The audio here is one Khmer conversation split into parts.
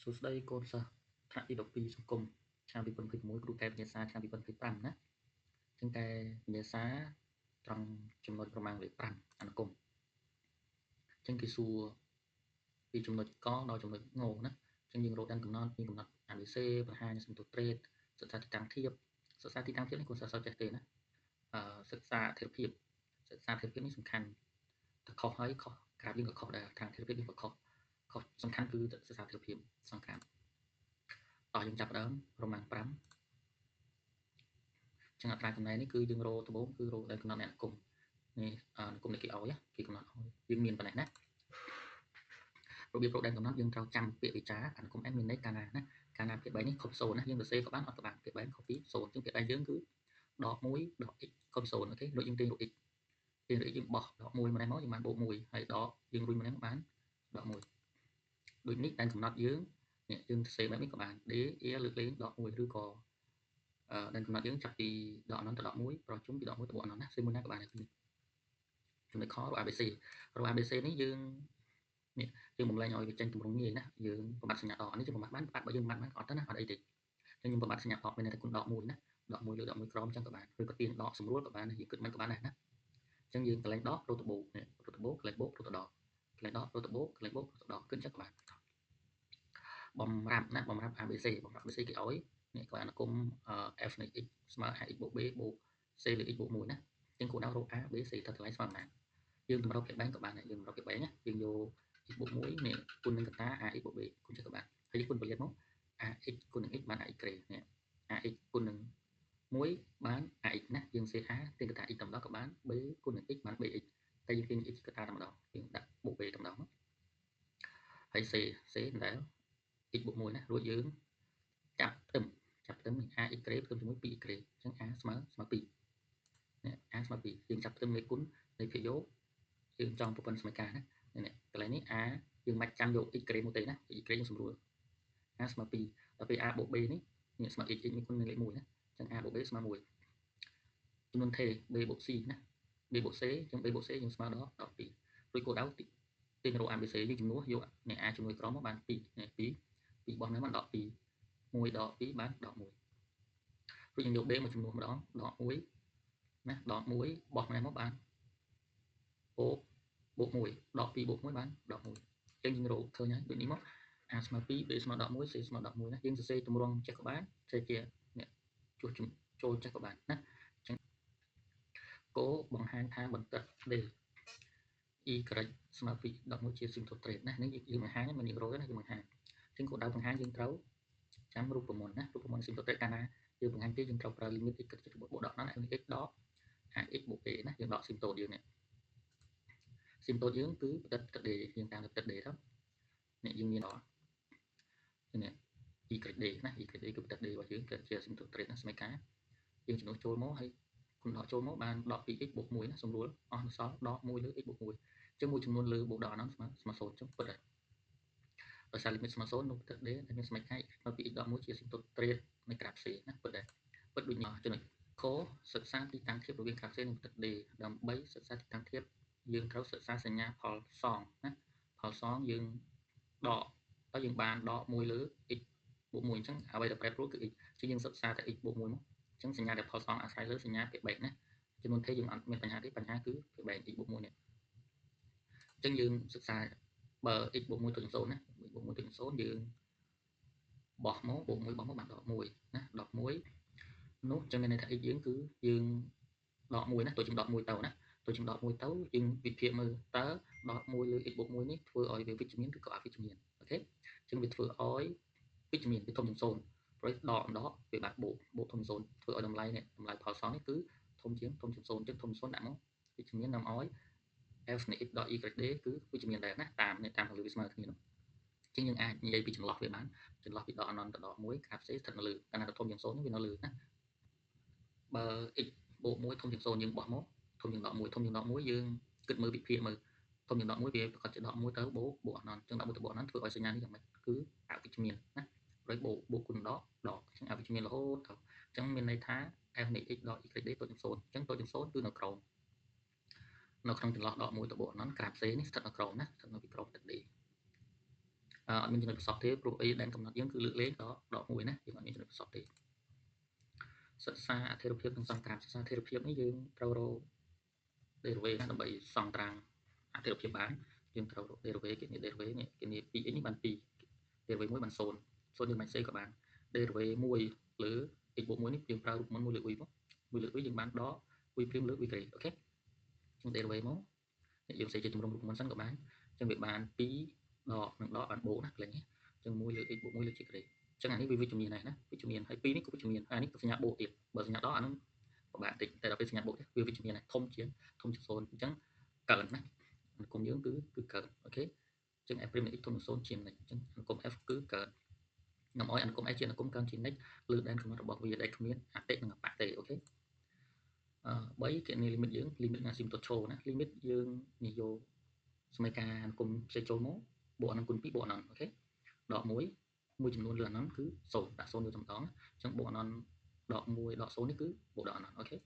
សួស្តីកូនសិស្សថ្នាក់ទី12សង្គមឆ្នាំ2021គ្រូកែវិញ្ញាសាឆ្នាំ2025ណាចឹងកែវិញ្ញាសាត្រង់ចំណុចប្រមាណលេខ5អនុគមចឹងគេសួរពីចំណុចកដល់ចំណុចងណាចឹងយើងរកដែនកំណត់មានកំណត់ ABC បង្ហាញសន្ទុះត្រេតសិក្សាទីតាំងធៀបនេះកូនសិស្សសូវចេះទេណាសិក្សាអធិភាពនេះសំខាន់តែខុសហើយខុសក្រាបយើងក៏ខុសដែរខាងអធិភាពយើងក៏ខុសសំខាន់គឺសិក្សាអធិភាពសំខាន់តោះយើងចាប់ដើមប្រមាណ5ចឹងអត្រាចំណែកនេះគឺយើងរកដំបូងគឺរកដែនកំណត់នៃអនុគមនេះអនុគមនេះគេឲ្យគេកំណត់ឲ្យយើងមានប៉ុណ្ណេះណារបៀបរកដែនកំណត់យើងត្រូវចាំពាក្យវិចារអនុគម n មានន័យកាលណាកាលណាពាក្យ3នេះខុស0ណាយើងសរសេរក៏បានអត់ក៏បានពាក្យ3ខុសពី0ចឹងពាក្យ3យើងគឺដក1ដក x ខុស0អូខេដូចយើងទាញរក x យើងបោះដក1ម្នេះមកយើងបានបូក1ហើយដកយើងរុញម្នេះមកបានដក1ដូចនេះដែនកំណត់យើងនេះយើងសរសេរបែបនេះក៏បាន d a លើកលែងដក1ឬក៏ដែនកំណត់យើងចាប់ពីដកអនន្តទៅដក1ប្រជុំពីដក1ទៅបូកអនន្តណាសេមួយណាក៏បានដែរចំណុចខរក ABC នេះយើងបំលែងឲ្យវាចេញទម្រង់ងាយណាយើងបំបត្តិសញ្ញាដកនេះយើងបំបត្តិបានបើយើងបំបត្តិបានក៏អត់ទៅណាអត់អីទេចឹងខ្ញុំបំបត្តិសញ្ញាដកមានតែគុណដក1ណាដក1លើដក1ក្រោមចឹងក៏បានឬក៏ទាញដកស្រួលក៏បានយើងគិតមិនក៏បានដែរណាចឹងយើងកន្លែងដករត់ទៅបូកនេះរត់ទៅបូកកន្លែងបូករត់ទៅដកកន្លែងដករត់ទៅបូកកន្លែងបូករត់ទៅដកគិតចឹងក៏បានបំរាប់ណាបំរាប់ ABC គេឲ្យនេះក៏អនុគម f នៃ x ស្មើ ax បូក b បូក c លើ x បូក1ណាចឹងគោលដៅរក a b c ទៅតម្លៃស្មើប៉ុន្មានយើងតម្រូវពាក្យបែងក៏បានដែរយើងតម្រូវពាក្យបែងណាយើងយក x បូក1នេះគុណនឹងកតា ax បូក b គុណចឹងក៏បានហើយគុណពលិតមក ax គុណនឹង x បាន ax ក្រេនេះ ax គុណនឹង1បាន ax ណាយើងសេ a ទាញកតា x តែម្ដងក៏បាន b គុណនឹង x បាន bx តែយើងទាញ x កតាតែម្ដងយើងដាក់បូក b តែម្ដងហើយ c ដែល x បូក1ណារួចយើងចាប់ផ្ទឹម ax ក្រេផ្ទឹមជាមួយ 2x ក្រេអញ្ចឹង a ស្មើ2នេះ a ស្មើ2យើងចាប់ផ្ទឹមលេខគុណនៃភាគយកយើងចង់ប្រព័ន្ធសមីការណានេះកន្លែងនេះ a យើងមិនចាំយក x ក្រេមកទេណា x ក្រេយើងស្រួល a ស្មើ2ដល់ពេល a បូក b នេះស្មើ x មានគុណនឹងលេខ1ណាអញ្ចឹង a បូក b ស្មើ1ចំនួនថេ b បូក c ណា b បូក c អញ្ចឹង b បូក c យើងស្មើដល់2រួចគោលដៅទាញរក ABC យើងជំនួសយកនេះ a ជំនួសក្រោមមកបាន2នេះ2បោះនេះមកដក2 1ដក2បានដក1រួចយើងយក b មកជំនួសម្ដងដក1ណាដក1បោះនេះមកបានបូក1ដក2បូក1បានដក1អញ្ចឹងយើងរកឃើញហើយដូចនេះមក a ស្មើ2 b ស្មើដក1 c ស្មើដក1ណាយើងសរសេរទម្រង់ចេះក៏បានចេះជានេះចូលចេះក៏បានណាអញ្ចឹងគោបង្ហាញថាបន្ទិត d y ស្មើ2 11ជាស៊ីមតូត្រេតណានេះយើងបង្ហាញមិនយើងរកទេណាយើងបង្ហាញអញ្ចឹងគោលដៅបង្ហាញយើងត្រូវចាំរូបមន្តណារូបមន្តស៊ីមតូត្រេតកាលណាយើងបង្ហាញទេយើងត្រូវប្រើ limit x គិតបូកដកណា x ដក ax បូក a ណាយើងដកស៊ីមតូតយើងនេះស៊ីមតូតយើងគឺផ្ដិតទឹក d យើងតាមផ្ដិត d ទៅនេះយើងមានដល់នេះ y d ណា y d គឺផ្ដិត d របស់យើងគឺជាស៊ីមតូត្រេតណាស្មីការយើងចំនួនចូលមកហើយគុណដកចូលមកបានដក 2x បូក1ណាសម្រួលអស់សល់ដក1លើ x បូក1អញ្ចឹងមួយចំនួនលើបូកដកហ្នឹងស្មើ0អញ្ចឹងពិតហើយដោយសារ limit ស្មើ0នោះផ្ដិត d ដែលមានស្មីការនៅ 2x ដក1ជាស៊ីមតូត្រេតនៃក្រាហ្វ c ណាពិតដែរពិតដូចនេះចំណុចខសិក្សាទីតាំងធៀបរវាងក្រាហ្វ c និងផ្ដិត d ដើម្បីសិក្សាទីតាំងធៀបយើងត្រូវសិក្សាសញ្ញាផលសងណាផលសងយើងដកហើយយើងបានដក1លើ x បូក1អញ្ចឹងអ្វីដែលប្រែប្រួលគឺ x ជាយើងសិក្សាតែ x បូក1មកអញ្ចឹងសញ្ញាដែលផលសងអាស្រ័យលើសញ្ញាពាក្យបែកណាចំនួនថេយើងអត់មានបញ្ហាទេបញ្ហាគឺពាក្យបែក x បូក1នេះអញ្ចឹងយើងសិក្សាបើ x បូក1ទៅ0ណា x បូក1ទៅ0យើងបោះមកបូក1បោះមកបានដក1ណាដក1នោះចឹងមានន័យថា x យើងគឺយើងដក1ណាទោះជាដក1ទៅណាទោះជាដក1ទៅយើងវិភាគមើលតើដក1លើ x បូក1នេះធ្វើឲ្យវាវិជ្ជមានឬក៏អវិជ្ជមានអូខេអញ្ចឹងវាធ្វើឲ្យវិជ្ជមានវាធំជាង0ព្រោះដកវាបាក់បូកធំជាង0ធ្វើឲ្យតម្លៃផលសងនេះគឺធំជាង0អញ្ចឹងធំជាង0ដាក់មកវិជ្ជមាននាំឲ្យ f នៃ x ដក y d គឺវិជ្ជមានដែរណាតាមខាងលើវាស្មើគ្នានោះអញ្ចឹងយើងអាចនិយាយពីចន្លោះវាបានចន្លោះពីដកអនន្តទៅដក1ក្រាហ្វ c ស្ថិតនៅលើកាលណាធំជាង0វានៅលើណាបើ x បូក1ធំជាង0យើងបោះមកធំជាងដក1យើងគិតមើលវិភាគមើលធំជាងដក1វាប្រកាសជាដក1ទៅបូកអនន្តអញ្ចឹងដក1ទៅបូកអនន្តធ្វើឲ្យសញ្ញានេះយ៉ាងម៉េចគឺអវិជ្ជមានណាហើយបូកគុណដកអញ្ចឹងអវិជ្ជមានរហូតទៅអញ្ចឹងមានន័យថា f នៃ x ដក y d តូចជាង0អញ្ចឹងតូចជាង0គឺនៅក្រោមនៅក្នុងចន្លោះដក1ទៅបូកអនន្តក្រាហ្វ c នេះស្ថិតនៅក្រោមណាស្ថិតនៅពីក្រោមទឹក d អត់មានចំណុចប្រសពទេព្រោះអីដែនកំណត់យើងគឺលើកលែងដកមួយណាយើងអត់មានចំណុចប្រសពទេសិក្សាអធិរភាពនិងសង្ក្រាមសិក្សាអធិរភាពនេះយើងត្រូវរក derivative ណាដើម្បីសង្ត្រាំងអធិរភាពបានយើងត្រូវរក derivative គេនេះ derivative នេះគេនេះ 2x នេះបាន2 derivative 1បាន0 0យើងមិនសេក៏បាន derivative 1លើ x បូក1នេះយើងប្រើរូបមន្ត1លើ v មក1លើ v យើងបានដក v' លើ v ក្រេអូខេចឹង derivative មកយើងសេជាទម្រង់រូបមន្តសិនក៏បានចឹងវាបាន2ដកនឹងដកបានបូកណាកន្លែងនេះចឹង1លើ x បូក1លើ j ក្រេចឹងអានេះវាវិជ្ជមានដែរណាវិជ្ជមានហើយ2នេះក៏វិជ្ជមានអានេះក៏សញ្ញាបូកទៀតបើសញ្ញាដកអានោះពិបាកតិចតែដល់ពេលសញ្ញាបូកវាវិជ្ជមានធំជាង0អញ្ចឹងកើនណាអនុគមយើងគឺកើនអូខេចឹង f' នៃ x ធំនឹង0ជាងនិចអញ្ចឹងអនុគម f គឺកើននាំឲ្យអនុគម s ជាអនុគមកើនជានិចលើដែនកំណត់របស់វាដែលគ្មានអតិនិងអបទេអូខេ3គេនេះ limit យើង limit ណា asymptote ឈរណា limit យើងនិយោសមីការអនុគមផ្សេងចូលមកបូកអនន្តគុណ2បូកអនន្តអូខេដក1មួយចំនួនលើអនន្តគឺ0ដាក់0យកតម្ដងអញ្ចឹងបូកអនន្តដក1ដក0នេះគឺបូកដកអនន្តអូខេដ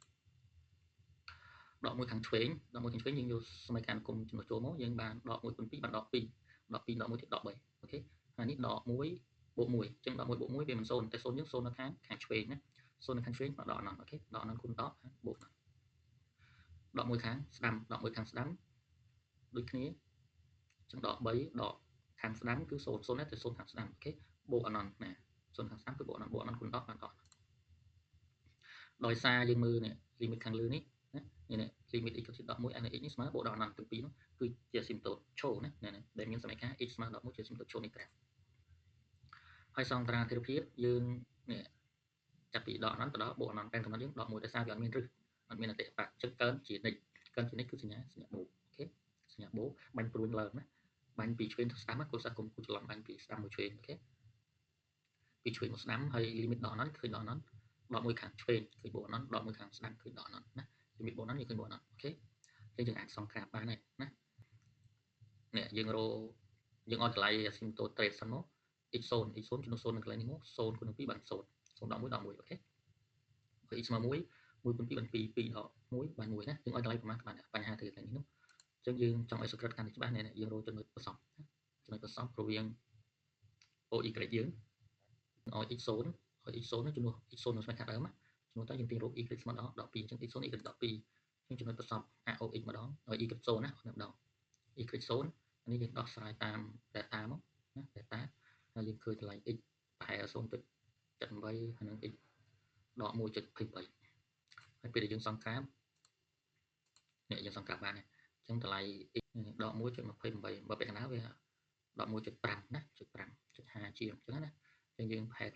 ក1ខាងឆ្វេងយើងយកសមីការអនុគមចំណុចចូលមកយើងបានដក1គុណ2បានដក2ដក2ដក1ទៀតដក3អូខេហើយនេះដក1បូក1អញ្ចឹងដក1បូក1វាមិន0តែ0យើង0នៅខាងឆ្វេងណា0នៅខាងឆ្វេងមកដកអនន្តអូខេដកអនន្តគុណដកបូកដក1ខាងស្ដាំដក1ខាងស្ដាំដូចគ្នាចឹងដក3ដកខាងស្ដាំគឺ0ណាតែ0ខាងស្ដាំអូខេបូកអនន្តណា0ខាងស្ដាំគឺបូកអនន្តគុណដកបានដកដោយសារយើងមើលនេះ limit ខាងលើនេះណានេះ limit x ទៅ11 n x នេះស្មើបូកដកអនន្តទាំងពីរនោះគឺជា asymptote ឈរណាដែលមានសមីការ x ស្មើ11ជា asymptote ឈរនេះក្រាមហើយសង្ត្រាអធិរភាពយើងនេះចាប់ពីដកអនន្តទៅដល់បូកអនន្តតែកំណត់យើងដក1ដោយសារវាអត់មានរឹសអត់មានអតិបៈចឹងកើនជានិចគឺសញ្ញាបូកអូខេសញ្ញាបូកបាញ់ព្រួយឡើងណាបាញ់ពីឆ្វេងទៅស្ដាំគូសាគុំគូច្រឡំបាញ់ពីស្ដាំមកឆ្វេងអូខេពីឆ្វេងមកស្ដាំហើយ limit ដកអនន្តឃើញដកអនន្តដក1ខាងឆ្វេងឃើញបូកអនន្តដក1ខាងស្ដាំឃើញដកអនន្តណា limit បូកអនន្តយើងឃើញបូកអនន្តអូខេចឹងយើងអាចសង្ក្រាបបានហើយណានេះយើងរកយើងអត់តម្លៃ asymptote trace សិនមក x0 ចំនួន0នៅកន្លែងនេះមក0គុណនឹង2បាន0 0ដក1ដក1អូខេហើយ x ស្មើ1 1គុណ2បាន2 2ដក1បាន1ណាយើងឲ្យតម្លៃប្រមាណបានបញ្ហាទៅកន្លែងនេះនោះអញ្ចឹងយើងចង់ឲ្យសក្រិតកាន់តែច្បាស់នេះយើងរកចំណុចប្រសពរវាង o y យើងឲ្យ x0 ហើយ x0 នោះចំនួន x0 នៅស្វែងខាងដើមណាចំនួនតើយើងទាញរក y ស្មើដល់12អញ្ចឹង x0 y ដល់2អញ្ចឹងចំណុចប្រសព aox ម្ដងឲ្យ y0 ណាម្ដង y0 នេះយើងដោះស្រាយតាម data មកណា data ហើយយើងឃើញតម្លៃ x ប្រហែល 0.78 ហើយនឹង x ដក 1.23 ហើយពេលដែលយើងសង្ក្រាបនេះយើងសង្ក្រាបបានអញ្ចឹងតម្លៃ x ដក 1.28 បើពាក់កណ្ដាលវាដក 1.5 ណា 0.5 0.5 ជាងអញ្ចឹងណាអញ្ចឹងយើងប្រហែល